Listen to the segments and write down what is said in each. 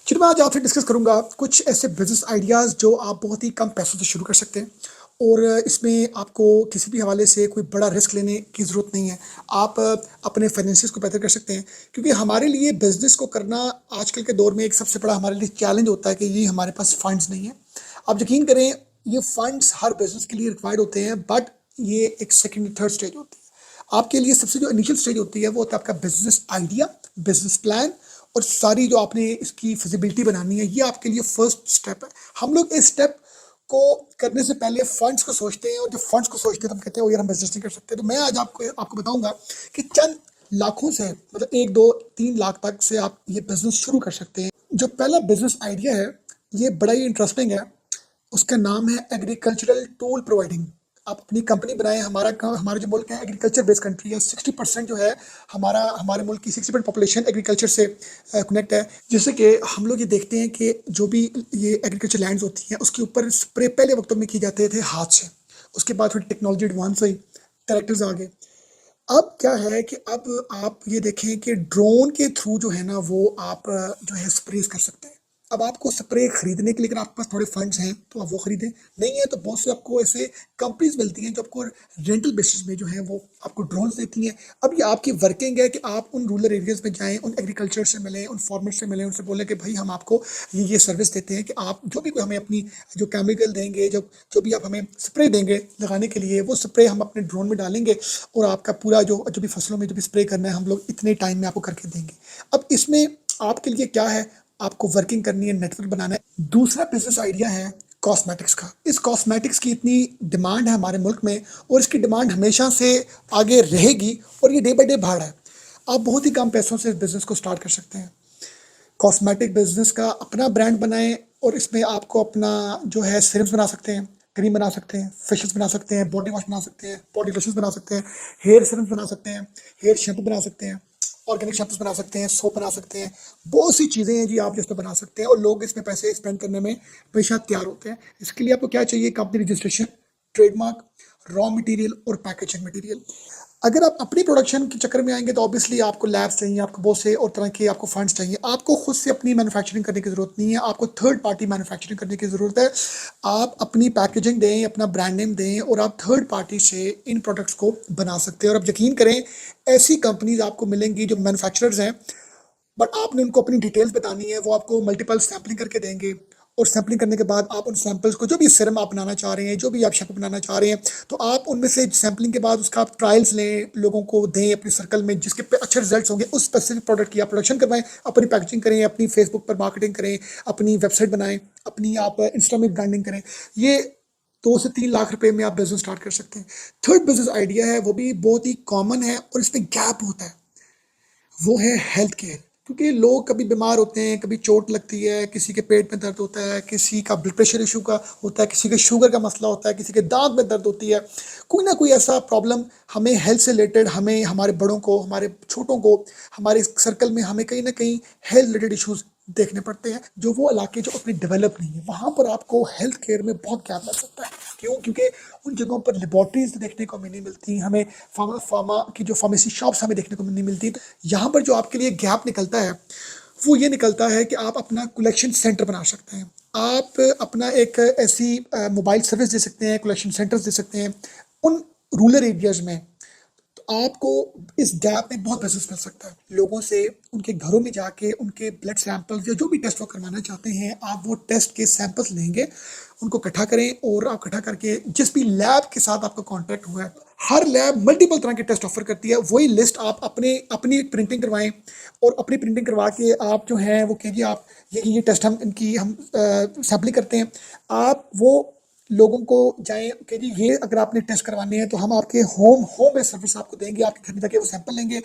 चलिए मैं आज आपसे डिस्कस करूँगा कुछ ऐसे बिज़नेस आइडियाज़ जो आप बहुत ही कम पैसों से शुरू कर सकते हैं और इसमें आपको किसी भी हवाले से कोई बड़ा रिस्क लेने की ज़रूरत नहीं है। आप अपने फाइनेंसेस को बेहतर कर सकते हैं क्योंकि हमारे लिए बिज़नेस को करना आजकल के दौर में एक सबसे बड़ा हमारे लिए चैलेंज होता है कि ये हमारे पास फंड्स नहीं है। आप यकीन करें, ये फंड्स हर बिज़नेस के लिए रिक्वायर्ड होते हैं, बट ये एक सेकंड थर्ड स्टेज होती है। आपके लिए सबसे जो इनिशियल स्टेज होती है वो होता है आपका बिज़नेस आइडिया, बिज़नेस प्लान और सारी जो आपने इसकी फिजिबिलिटी बनानी है, ये आपके लिए फर्स्ट स्टेप है। हम लोग इस स्टेप को करने से पहले फंड्स को सोचते हैं और जब फंड्स को सोचते हैं तो हम कहते हैं ओ यार हम बिजनेस नहीं कर सकते। तो मैं आज आपको आपको बताऊंगा कि चंद लाखों से मतलब 1 2 3 लाख तक से आप ये बिजनेस शुरू कर सकते हैं। जो पहला बिजनेस आइडिया है ये बड़ा ही इंटरेस्टिंग है। उसका नाम है एग्रीकल्चरल टूल प्रोवाइडिंग। आप अपनी कंपनी बनाएं। हमारा जो मुल्क है एग्रीकल्चर बेस्ड कंट्री है। 60% जो है हमारे मुल्क की 60% पॉपुलेशन एग्रीकल्चर से कनेक्ट है। जैसे कि हम लोग ये देखते हैं कि जो भी ये एग्रीकल्चर लैंड्स होती हैं उसके ऊपर स्प्रे पहले वक्तों में किए जाते थे हाथ से। उसके बाद फिर टेक्नोलॉजी एडवांस हुई, ट्रैक्टर्स आ गए। अब क्या है कि अब आप ये देखें कि ड्रोन के थ्रू जो है ना वो आप जो है स्प्रे कर सकते हैं। अब आपको स्प्रे खरीदने के लिए अगर आपके पास थोड़े फंड्स हैं तो आप वो खरीदें, नहीं है तो बहुत से आपको ऐसे कंपनीज मिलती हैं जो आपको रेंटल बेसिस में जो है वो आपको ड्रोन्स देती हैं। अब ये आपकी वर्किंग है कि आप उन रूरल एरियाज में जाएं, उन एग्रीकल्चर से मिलें, उन फार्मर्स से मिलें, उनसे बोलें कि भाई हम आपको ये सर्विस देते हैं कि आप जो भी कोई हमें अपनी जो केमिकल देंगे, जो जो भी आप हमें स्प्रे देंगे लगाने के लिए, वो स्प्रे हम अपने ड्रोन में डालेंगे और आपका पूरा जो जो भी फसलों में जो भी स्प्रे करना है हम लोग इतने टाइम में आपको करके देंगे। अब इसमें आपके लिए क्या है, आपको वर्किंग करनी है, नेटवर्क बनाना है। दूसरा बिजनेस आइडिया है कॉस्मेटिक्स का। इस कॉस्मेटिक्स की इतनी डिमांड है हमारे मुल्क में और इसकी डिमांड हमेशा से आगे रहेगी और ये डे बाई डे बढ़ रहा है। आप बहुत ही कम पैसों से इस बिज़नेस को स्टार्ट कर सकते हैं। कॉस्मेटिक बिजनेस का अपना ब्रांड बनाएं और इसमें आपको अपना जो है सिरम्स बना सकते हैं, क्रीम बना सकते हैं, फेशियल्स बना सकते हैं, बॉडी वॉश बना सकते हैं, बॉडी लोशंस बना सकते हैं, हेयर सिरम्स बना सकते हैं, हेयर शैम्पू बना सकते हैं, ऑर्गेनिक शैम्पूस बना सकते हैं, सोप बना सकते हैं। बहुत सी चीज़ें हैं जी आप जिसमें बना सकते हैं और लोग इसमें पैसे स्पेंड करने में हमेशा तैयार होते हैं। इसके लिए आपको क्या चाहिए, company registration, trademark, raw material और पैकेजिंग मटेरियल। अगर आप अपनी प्रोडक्शन के चक्कर में आएंगे तो ऑब्वियसली आपको लैब्स चाहिए, आपको बहुत से और तरह के आपको फंड्स चाहिए। आपको खुद से अपनी मैन्युफैक्चरिंग करने की ज़रूरत नहीं है, आपको थर्ड पार्टी मैन्युफैक्चरिंग करने की ज़रूरत है। आप अपनी पैकेजिंग दें, अपना ब्रांड नेम दें और आप थर्ड पार्टी से इन प्रोडक्ट्स को बना सकते हैं। और आप यकीन करें, ऐसी कंपनीज आपको मिलेंगी जो मैन्युफैक्चरर्स हैं, बट आपने उनको अपनी डिटेल्स बतानी है। वो आपको मल्टीपल सैम्पलिंग करके देंगे और सैम्पलिंग करने के बाद आप उन सैंपल्स को, जो भी सिरम आप बनाना चाह रहे हैं, जो भी आप शैम्पू बनाना चाह रहे हैं, तो आप उनमें से सैम्पलिंग के बाद उसका आप ट्रायल्स लें, लोगों को दें अपने सर्कल में जिसके पे अच्छे रिजल्ट्स होंगे। उस स्पेसिफिक प्रोडक्ट की आप प्रोडक्शन करवाएं, अपनी पैकेजिंग करें, अपनी फेसबुक पर मार्केटिंग करें, अपनी वेबसाइट बनाएं, अपनी आप इंस्टा में ब्रांडिंग करें। ये 2 से 3 लाख रुपए में आप बिजनेस स्टार्ट कर सकते हैं। थर्ड बिजनेस आइडिया है, वो भी बहुत ही कॉमन है और इसमें गैप होता है, वो है हेल्थ केयर। क्योंकि लोग कभी बीमार होते हैं, कभी चोट लगती है, किसी के पेट में दर्द होता है, किसी का ब्लड प्रेशर इशू का होता है, किसी के शुगर का मसला होता है, किसी के दांत में दर्द होती है। कोई ना कोई ऐसा प्रॉब्लम हमें हेल्थ से रिलेटेड, हमें, हमारे बड़ों को, हमारे छोटों को, हमारे सर्कल में हमें कहीं ना कहीं हेल्थ रिलेटेड इश्यूज देखने पड़ते हैं जो वो इलाके जो अपने डेवलप नहीं है, वहाँ पर आपको हेल्थ केयर में बहुत गैप लग सकता है। क्यों? क्योंकि उन जगहों पर लेबॉर्ट्रीज देखने को हमें नहीं मिलती, हमें फार्मा की जो फार्मेसी शॉप्स हमें देखने को नहीं मिलती। तो यहाँ पर जो आपके लिए गैप निकलता है वो ये निकलता है कि आप अपना कलेक्शन सेंटर बना सकते हैं। आप अपना एक ऐसी मोबाइल सर्विस दे सकते हैं, कलेक्शन सेंटर्स दे सकते हैं उन रूरल एरियाज में। तो आपको इस गैप में बहुत बिजनेस मिल सकता है। लोगों से उनके घरों में जाके उनके ब्लड सैंपल्स या जो भी टेस्ट वो करवाना चाहते हैं, आप वो टेस्ट के सैंपल्स लेंगे, उनको इकट्ठा करें और आप इकट्ठा करके जिस भी लैब के साथ आपका कॉन्ट्रैक्ट हुआ है, हर लैब मल्टीपल तरह के टेस्ट ऑफर करती है, वही लिस्ट आप अपने अपनी प्रिंटिंग करवाएं और अपनी प्रिंटिंग करवा के आप जो है वो कीजिए। आप ये टेस्ट हम सैम्पलिंग करते हैं। आप वो लोगों को जाएं कि जी ये अगर आपने टेस्ट करवाने हैं तो हम आपके होम होम बेस्ड सर्विस आपको देंगे, आपके घर में जाके वो सैंपल लेंगे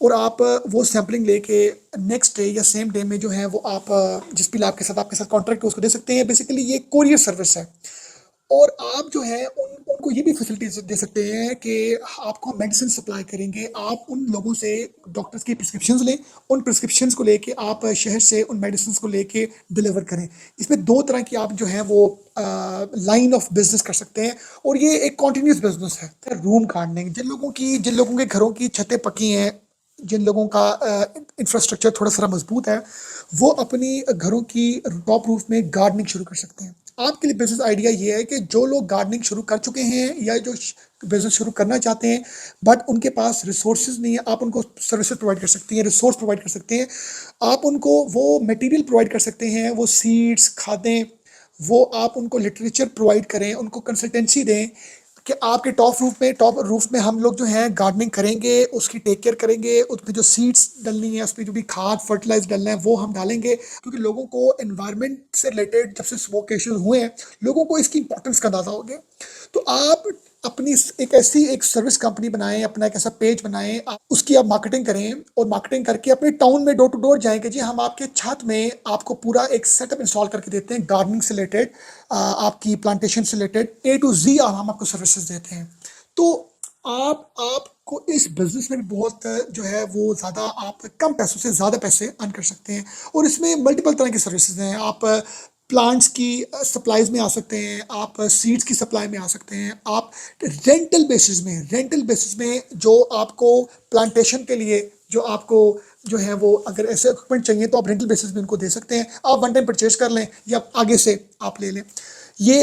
और आप वो सैंपलिंग लेके नेक्स्ट डे या सेम डे में जो है वो आप जिस भी लैब के साथ आपके साथ कॉन्ट्रैक्ट है उसको दे सकते हैं। बेसिकली ये कोरियर सर्विस है। और आप जो है उनको ये भी फैसिलिटी दे सकते हैं कि आपको मेडिसिन सप्लाई करेंगे। आप उन लोगों से डॉक्टर्स की प्रिस्क्रिप्शंस लें, उन प्रिस्क्रिप्शंस को लेके आप शहर से उन मेडिसिन को लेके डिलीवर करें। इसमें 2 तरह की आप जो है वो लाइन ऑफ बिजनेस कर सकते हैं और ये एक कॉन्टिन्यूस बिजनेस है। रूम गार्डनिंग, जिन लोगों के घरों की छतें पकी हैं, जिन लोगों का इंफ्रास्ट्रक्चर थोड़ा-सा मज़बूत है, वो अपनी घरों की टॉप रूफ में गार्डनिंग शुरू कर सकते हैं। आपके लिए बिज़नेस आइडिया ये है कि जो लोग गार्डनिंग शुरू कर चुके हैं या जो बिज़नेस शुरू करना चाहते हैं, बट उनके पास रिसोर्सेज़ नहीं है, आप उनको सर्विसेज़ प्रोवाइड कर सकती हैं, रिसोर्स प्रोवाइड कर सकते हैं। आप उनको वो मटेरियल प्रोवाइड कर सकते हैं, वो सीड्स, खादें, वो आप उनको लिटरेचर प्रोवाइड करें, उनको कंसल्टेंसी दें कि आपके टॉप रूफ में हम लोग जो हैं गार्डनिंग करेंगे, उसकी टेक केयर करेंगे, उसमें जो सीड्स डलनी है, उसमें जो भी खाद फर्टिलाइज डलना है वो हम डालेंगे, क्योंकि लोगों को एनवायरनमेंट से रिलेटेड जब से स्मोक इश्यूज हुए हैं, लोगों को इसकी इंपॉर्टेंस का अंदाजा हो गया। तो आप अपनी एक ऐसी एक सर्विस कंपनी बनाएं, अपना एक ऐसा पेज बनाएं, उसकी आप मार्केटिंग करें और मार्केटिंग करके अपने टाउन में डोर टू डोर जाएंगे जी, हम आपके छत में आपको पूरा एक सेटअप इंस्टॉल करके देते हैं, गार्डनिंग से रिलेटेड, आपकी प्लांटेशन से रिलेटेड ए टू जी हम आपको सर्विसेज देते हैं। तो आपको इस बिजनेस में भी बहुत जो है वो ज़्यादा, आप कम पैसों से ज़्यादा पैसे अर्न कर सकते हैं। और इसमें मल्टीपल तरह की सर्विसेज हैं। आप प्लांट्स की सप्लाईज में आ सकते हैं, आप सीड्स की सप्लाई में आ सकते हैं, आप रेंटल बेसिस में जो आपको प्लांटेशन के लिए जो आपको जो है वो अगर ऐसे इक्विपमेंट चाहिए तो आप रेंटल बेसिस में उनको दे सकते हैं। आप वन टाइम परचेज कर लें या आगे से आप ले लें। ये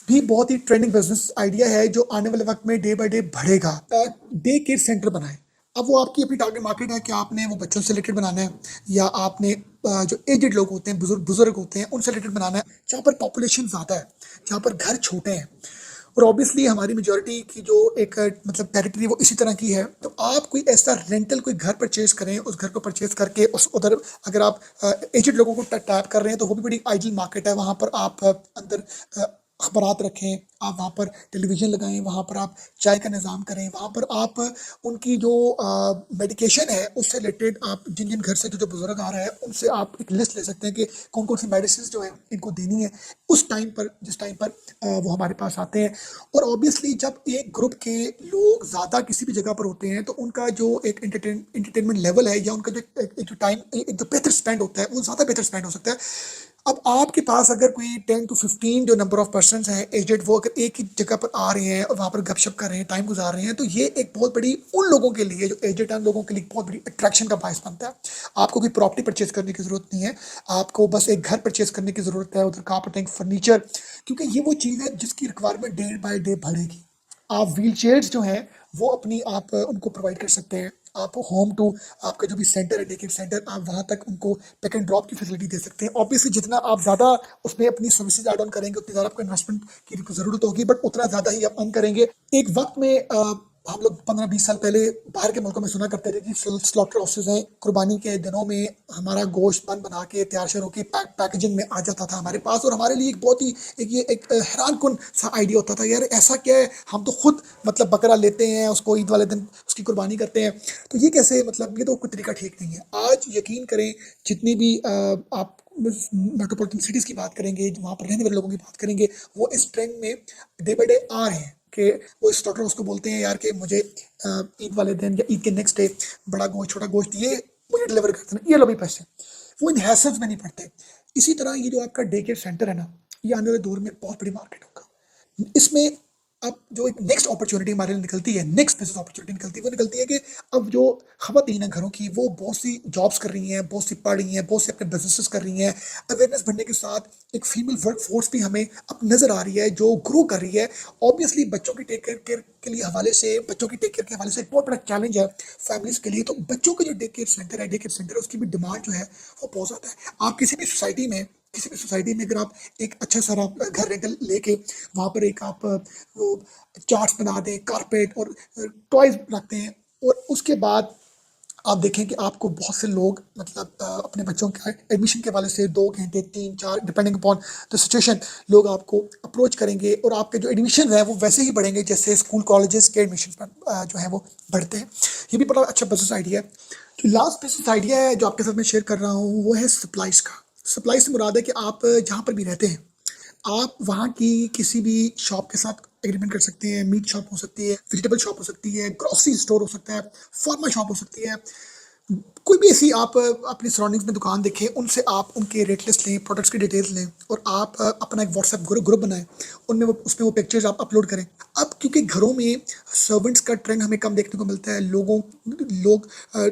भी बहुत ही ट्रेंडिंग बिजनेस आइडिया है जो आने वाले वक्त में डे बाय डे बढ़ेगा। डे केयर सेंटर बनाएं। अब वो आपकी अपनी टारगेट मार्केट है कि आपने वो बच्चों से रिलेटेड बनाना है या आपने जो एजेड लोग होते हैं, बुजुर्ग होते हैं, उनसे रिलेटेड बनाना है, जहाँ पर पॉपुलेशन ज़्यादा है, जहाँ पर घर छोटे हैं। और ऑब्वियसली हमारी मेजोरिटी की जो एक मतलब टेरिटरी वो इसी तरह की है। तो आप कोई ऐसा रेंटल कोई घर परचेज करें, उस घर को परचेज करके उस उधर अगर आप एजेड लोगों को टैप कर रहे हैं तो वो भी बड़ी आइडियल मार्केट है। वहाँ पर आप अंदर अखबारात रखें, आप वहाँ पर टेलीविज़न लगाएं, वहाँ पर आप चाय का निज़ाम करें, वहाँ पर आप उनकी जो मेडिकेशन है उससे रिलेटेड, आप जिन जिन घर से जो जो बुजुर्ग आ रहा है उनसे आप एक लिस्ट ले सकते हैं कि कौन कौन सी मेडिसिन जो है इनको देनी है उस टाइम पर, जिस टाइम पर वो हमारे पास आते हैं। और ऑब्वियसली जब एक ग्रुप के लोग ज़्यादा किसी भी जगह पर होते हैं तो उनका जो एक एंटरटेनमेंट लेवल है या उनका जो एक जो टाइम एक जो बेहतर स्पेंड होता है वो ज़्यादा बेहतर स्पेंड हो सकता है। अब आपके पास अगर कोई 10 to 15 जो नंबर ऑफ पर्सन हैं एजेड, वो अगर एक ही जगह पर आ रहे हैं और वहाँ पर गपशप कर रहे हैं, टाइम गुजार रहे हैं, तो ये एक बहुत बड़ी उन लोगों के लिए, जो एजेड हैं लोगों के लिए बहुत बड़ी अट्रैक्शन का बायस बनता है। आपको कोई प्रॉपर्टी परचेज करने की ज़रूरत नहीं है, आपको बस एक घर परचेज करने की ज़रूरत है, उधर कारपेटिंग, फर्नीचर, क्योंकि ये वो चीज़ है जिसकी रिक्वायरमेंट डे बाय डे बढ़ेगी। आप व्हील चेयर्स जो हैं वो अपनी आप उनको प्रोवाइड कर सकते हैं। आप होम टू आपका जो भी सेंटर है, डे केयर सेंटर, आप वहाँ तक उनको पिक एंड ड्रॉप की फैसिलिटी दे सकते हैं। ऑब्वियसली जितना आप ज़्यादा उसमें अपनी सर्विसेज ऐड ऑन करेंगे उतनी ज़्यादा आपको इन्वेस्टमेंट की ज़रूरत होगी, बट उतना ज़्यादा ही आप अर्न करेंगे। एक वक्त में हम लोग 15-20 साल पहले बाहर के मुल्कों में सुना करते थे कि स्लॉटर हाउसेज हैं, कुर्बानी के दिनों में हमारा गोश्त बना के तैयार शर होकर पैकेजिंग में आ जाता था हमारे पास, और हमारे लिए एक बहुत ही एक हैरान कुन सा आइडिया होता था, यार ऐसा क्या है, हम तो खुद मतलब बकरा लेते हैं, उसको ईद वाले दिन उसकी कुर्बानी करते हैं, तो ये कैसे, मतलब ये तो कोई तरीका ठीक नहीं है। आज यकीन करें, जितनी भी आप मेट्रोपॉलिटन सिटीज़ की बात करेंगे, वहाँ पर रहने वाले लोगों की बात करेंगे, वो इस ट्रेंड में डे बाई डे आ रहे हैं कि वो स्लॉटर उसको बोलते हैं यार कि मुझे ईद वाले दिन या ईद के नेक्स्ट डे बड़ा गोश्त, छोटा गोश्त ये मुझे डिलीवर करते हैं, ये लो भी पैसे। वो इन हैसल्स में नहीं पड़ते। इसी तरह ये जो आपका डे केयर सेंटर है ना, ये आने वाले दौर में बहुत बड़ी मार्केट होगा। इसमें अब जो एक नेक्स्ट अपॉर्चुनिटी हमारे लिए निकलती है, नेक्स्ट बिजनेस अपॉर्चुनिटी निकलती है, वो निकलती है कि अब जो खवातीन हैं घरों की, वो बहुत सी जॉब्स कर रही हैं, बहुत सी पढ़ रही हैं, बहुत सी अपने बिजनेसेस कर रही हैं। अवेयरनेस बढ़ने के साथ एक फीमेल वर्क फोर्स भी हमें अब नजर आ रही है जो ग्रो कर रही है। ऑब्वियसली बच्चों की टेक केयर के लिए हवाले से, बच्चों की टेक केयर के हवाले से एक बहुत बड़ा चैलेंज है फैमिलीज के लिए। तो बच्चों का जो डे केयर सेंटर है, उसकी भी डिमांड जो है वो बहुत ज़्यादा है। आप किसी भी सोसाइटी में अगर आप एक अच्छा सारा घर रेंटल लेके वहाँ पर एक आप वो चार्ट्स बना दें, कारपेट और टॉयज रखते हैं, और उसके बाद आप देखें कि आपको बहुत से लोग मतलब अपने बच्चों के एडमिशन के वाले से 2 घंटे 3-4 डिपेंडिंग अपॉन द सिचुएशन लोग आपको अप्रोच करेंगे, और आपके जो एडमिशन है वो वैसे ही बढ़ेंगे जैसे स्कूल कॉलेजेस के एडमिशन पर जो है वो बढ़ते हैं। ये भी बड़ा अच्छा बिजनेस आइडिया है। जो लास्ट बिजनेस आइडिया है जो आपके साथ मैं शेयर कर रहा हूँ वो है सप्लाईज का। सप्लाई से मुराद है कि आप जहाँ पर भी रहते हैं, आप वहाँ की किसी भी शॉप के साथ एग्रीमेंट कर सकते हैं। मीट शॉप हो सकती है, वेजिटेबल शॉप हो सकती है, ग्रोसरी स्टोर हो सकता है, फार्मा शॉप हो सकती है, कोई भी ऐसी आप अपनी सराउंडिंग्स में दुकान देखें, उनसे आप उनके रेट लिस्ट लें, प्रोडक्ट्स की डिटेल्स लें और आप अपना एक व्हाट्सएप ग्रुप बनाएँ। उनमें उसमें वो पिक्चर्स आप अपलोड करें। अब क्योंकि घरों में सर्वेंट्स का ट्रेंड हमें कम देखने को मिलता है, लोग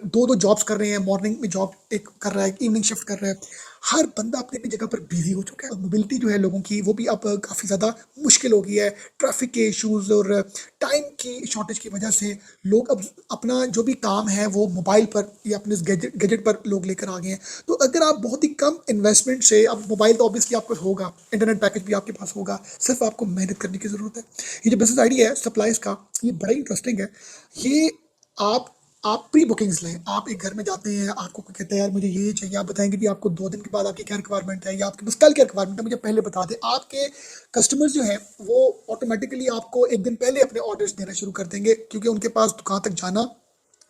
2-2 जॉब्स कर रहे हैं, मॉर्निंग में जॉब एक कर रहा है, इवनिंग शिफ्ट कर रहा है। हर बंदा अपनी-अपनी जगह पर बिज़ी हो चुका है। मोबिलिटी जो है लोगों की, वो भी अब काफ़ी ज़्यादा मुश्किल हो गई है। ट्रैफ़िक के इश्यूज़ और टाइम की शॉर्टेज की वजह से लोग अब अपना जो भी काम है वो मोबाइल पर या अपने इस गैजेट पर लोग लेकर आ गए हैं। तो अगर आप बहुत ही कम इन्वेस्टमेंट से, अब मोबाइल तो ऑब्वियसली आपके पास होगा, इंटरनेट पैकेज भी आपके पास होगा, सिर्फ आपको मेहनत करने की ज़रूरत है। ये जो बिजनेस आइडिया है सप्लाईज का, ये बड़ा ही इंटरेस्टिंग है। ये आप आप प्री बुकिंग्स लें। आप एक घर में जाते हैं, आपको कोई कहता है यार मुझे ये चाहिए, आप बताएंगे कि आपको 2 दिन के बाद आपकी क्या रिक्वायरमेंट है या आपके पास कल क्या रिक्वायरमेंट है, मुझे पहले बता दें। आपके कस्टमर्स जो हैं वो ऑटोमेटिकली आपको एक दिन पहले अपने ऑर्डर्स देना शुरू कर देंगे, क्योंकि उनके पास दुकान तक जाना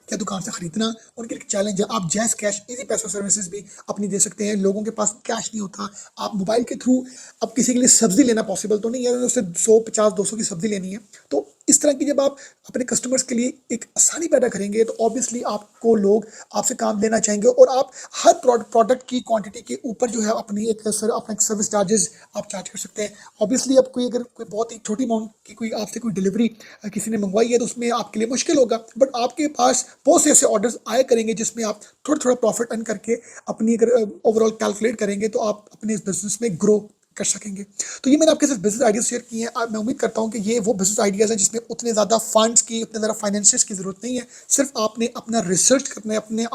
या दुकान से खरीदना उनके लिए चैलेंज है। आप जैस कैश इजी पैसा सर्विसेज भी अपनी दे सकते हैं। लोगों के पास कैश नहीं होता, आप मोबाइल के थ्रू, अब किसी के लिए सब्जी लेना पॉसिबल तो नहीं है, उससे 100 50 200 की सब्जी लेनी है, तो इस तरह की जब आप अपने कस्टमर्स के लिए एक आसानी पैदा करेंगे तो ऑब्वियसली आपको लोग आपसे काम लेना चाहेंगे और आप हर प्रोडक्ट की क्वांटिटी के ऊपर जो है अपना एक सर्विस चार्जेस आप चार्ज कर सकते हैं। ऑब्वियसली अब अगर कोई बहुत ही छोटी अमाउंट की कोई आपसे कोई डिलीवरी किसी ने मंगवाई है तो उसमें आपके लिए मुश्किल होगा, बट आपके पास बहुत से ऐसे ऑर्डर्स आया करेंगे जिसमें आप थोड़ा थोड़ा प्रॉफिट अर्न करके अपनी अगर ओवरऑल कैलकुलेट करेंगे तो आप अपने इस बिजनेस में ग्रो कर सकेंगे। तो ये मैंने आपके साथ बिजनेस आइडियाज शेयर किए हैं। मैं उम्मीद करता हूँ कि ये वो बिजनेस आइडियाज हैं जिसमें उतने ज़्यादा फंड्स की, उतने ज़्यादा फाइनेंसिस की ज़रूरत नहीं है। सिर्फ आपने अपना रिसर्च करना है, आपने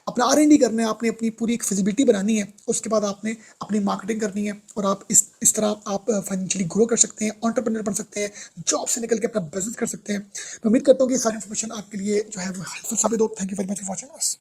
अपना R&D करना है, आपने अपनी पूरी एक फिजिबिलिटी बनानी है, उसके बाद आपने अपनी मार्केटिंग करनी है और आप इस तरह आप फाइनेंशियली ग्रो कर सकते हैं, एंटरप्रेन्योर बन सकते हैं, जॉब से निकल के अपना बिजनेस कर सकते हैं। मैं उम्मीद करता हूँ कि ये सारी इन्फॉर्मेशन आपके लिए जो है वो हेल्पफुल साबित हो। Thank you very much for watching us.